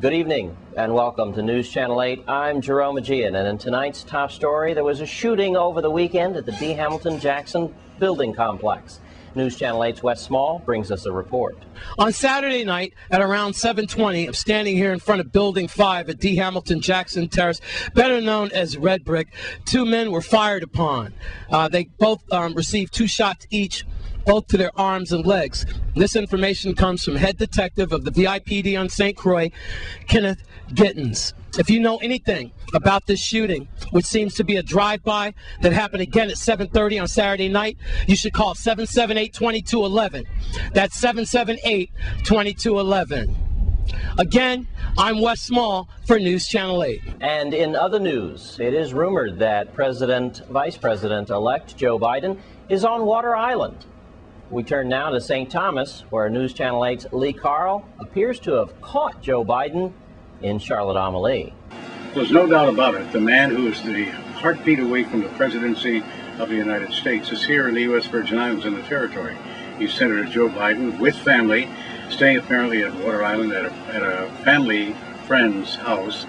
Good evening and welcome to News Channel 8. I'm Jerome Aegean, and in tonight's top story, there was a shooting over the weekend at the D. Hamilton Jackson building complex. News Channel 8's Wes Small brings us a report. On Saturday night at around 7:20, I'm standing here in front of Building 5 at D. Hamilton Jackson Terrace, better known as Red Brick. Two men were fired upon. They both received 2 shots each, both to their arms and legs. This information comes from head detective of the VIPD on St. Croix, Kenneth Gittens. If you know anything about this shooting, which seems to be a drive-by that happened again at 7:30 on Saturday night, you should call 778-2211. That's 778-2211. Again, I'm Wes Small for News Channel 8. And in other news, it is rumored that Vice President-elect Joe Biden is on Water Island. We turn now to St. Thomas, where News Channel 8's Lee Carl appears to have caught Joe Biden in Charlotte-Amalie. There's no doubt about it. The man who is the heartbeat away from the presidency of the United States is here in the U.S. Virgin Islands in the territory. He's Senator Joe Biden with family, staying apparently at Water Island at a family friend's house,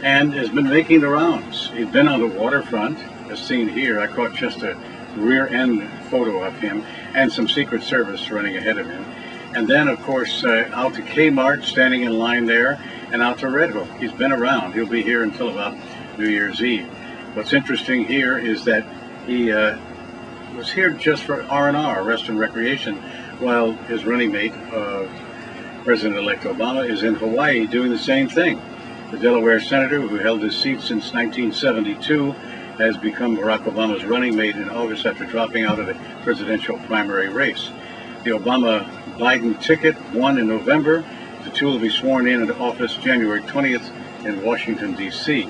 and has been making the rounds. He's been on the waterfront, as seen here. I caught just a rear end photo of him and some Secret Service running ahead of him. And then, of course, out to Kmart, standing in line there, and out to Red Hook. He's been around. He'll be here until about New Year's Eve. What's interesting here is that he was here just for R&R, rest and recreation, while his running mate, President-elect Obama, is in Hawaii doing the same thing. The Delaware senator, who held his seat since 1972, has become Barack Obama's running mate in August after dropping out of the presidential primary race. The Obama-Biden ticket won in November. The two will be sworn in into office January 20th in Washington, D.C.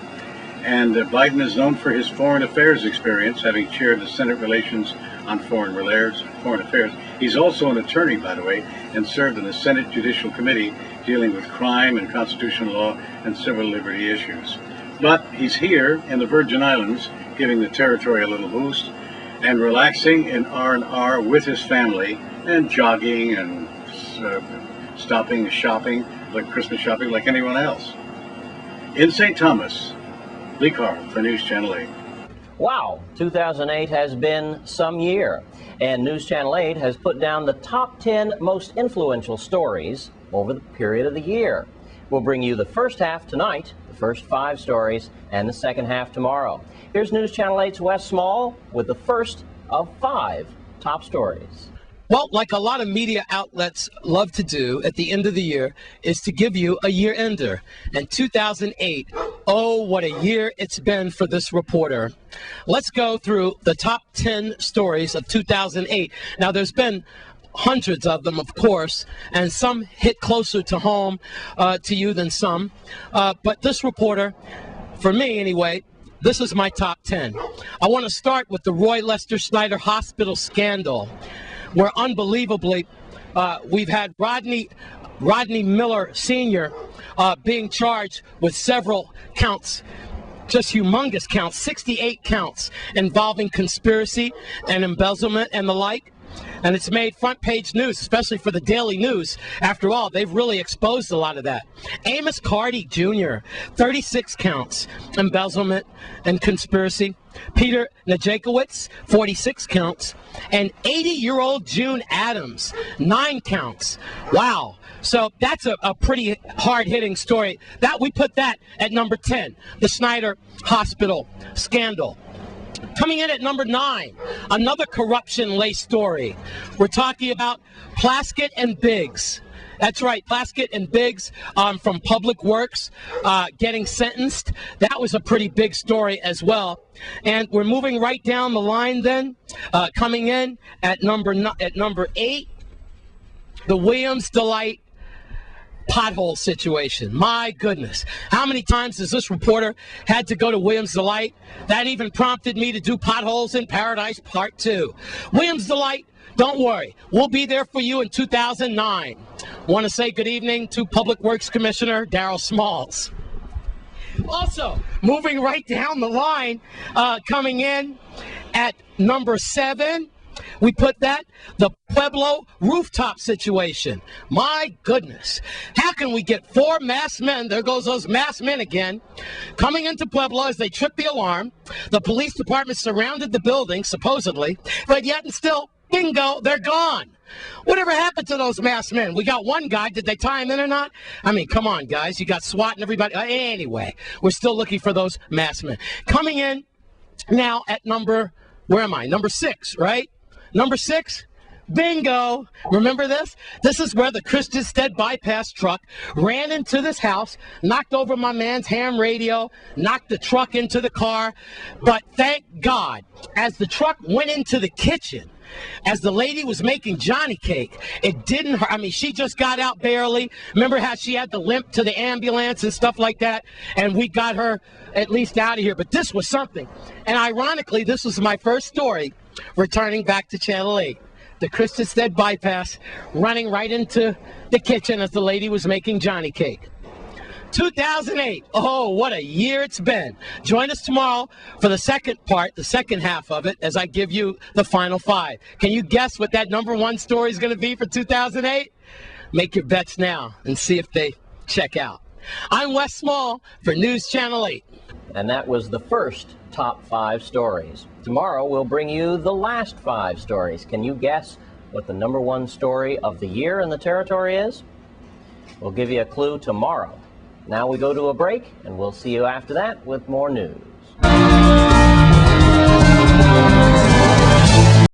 And Biden is known for his foreign affairs experience, having chaired the Senate Relations on Foreign Affairs. He's also an attorney, by the way, and served in the Senate Judicial Committee dealing with crime and constitutional law and civil liberty issues. But he's here in the Virgin Islands, giving the territory a little boost and relaxing in R&R with his family and jogging and stopping shopping, like Christmas shopping, like anyone else. In St. Thomas, Lee Carl for News Channel 8. Wow, 2008 has been some year, and News Channel 8 has put down the top 10 most influential stories over the period of the year. We'll bring you the first half tonight, the first 5 stories, and the second half tomorrow. Here's News Channel 8's Wes Small with the first of 5 top stories. Well, like a lot of media outlets love to do at the end of the year, is to give you a year-ender. And 2008, oh, what a year it's been for this reporter. Let's go through the top 10 stories of 2008. Now, there's been hundreds of them, of course, and some hit closer to home to you than some. But this reporter, for me anyway, this is my top 10. I want to start with the Roy Lester Snyder Hospital scandal, where unbelievably we've had Rodney Miller Sr. Being charged with several counts, just humongous counts, 68 counts involving conspiracy and embezzlement and the like. And it's made front page news, especially for the Daily News. After all, they've really exposed a lot of that. Amos Carty Jr., 36 counts, embezzlement and conspiracy. Peter Najakowicz, 46 counts. And 80-year-old June Adams, 9 counts. Wow. So that's a pretty hard-hitting story. We put that at number 10, the Snyder Hospital scandal. Coming in at number 9, another corruption-laced story. We're talking about Plaskett and Biggs. That's right, Plaskett and Biggs from Public Works getting sentenced. That was a pretty big story as well. And we're moving right down the line then. Coming in at number 8, the Williams Delight pothole situation. My goodness. How many times has this reporter had to go to Williams Delight? That even prompted me to do Potholes in Paradise Part 2. Williams Delight, don't worry. We'll be there for you in 2009. Want to say good evening to Public Works Commissioner Darrell Smalls. Also, moving right down the line, coming in at number 7, we put that? The Pueblo rooftop situation. My goodness. How can we get 4 masked men, there goes those masked men again, coming into Pueblo as they trip the alarm? The police department surrounded the building, supposedly, but yet and still, bingo, they're gone. Whatever happened to those masked men? We got one guy. Did they tie him in or not? I mean, come on, guys. You got SWAT and everybody. Anyway, we're still looking for those masked men. Coming in now at number 6, right? Number 6, bingo. Remember this? This is where the Christenstead bypass truck ran into this house, knocked over my man's ham radio, knocked the truck into the car. But thank God, as the truck went into the kitchen, as the lady was making Johnny cake, it didn't hurt. I mean, she just got out barely. Remember how she had to limp to the ambulance and stuff like that? And we got her at least out of here. But this was something. And ironically, this was my first story returning back to Channel 8. The Christenstead bypass running right into the kitchen as the lady was making Johnny cake. 2008. Oh, what a year it's been. Join us tomorrow for the second part, the second half of it, as I give you the final 5. Can you guess what that number 1 story is going to be for 2008? Make your bets now and see if they check out. I'm Wes Small for News Channel 8. And that was the first top 5 stories. Tomorrow we'll bring you the last 5 stories. Can you guess what the number 1 story of the year in the territory is? We'll give you a clue tomorrow. Now we go to a break, and we'll see you after that with more news.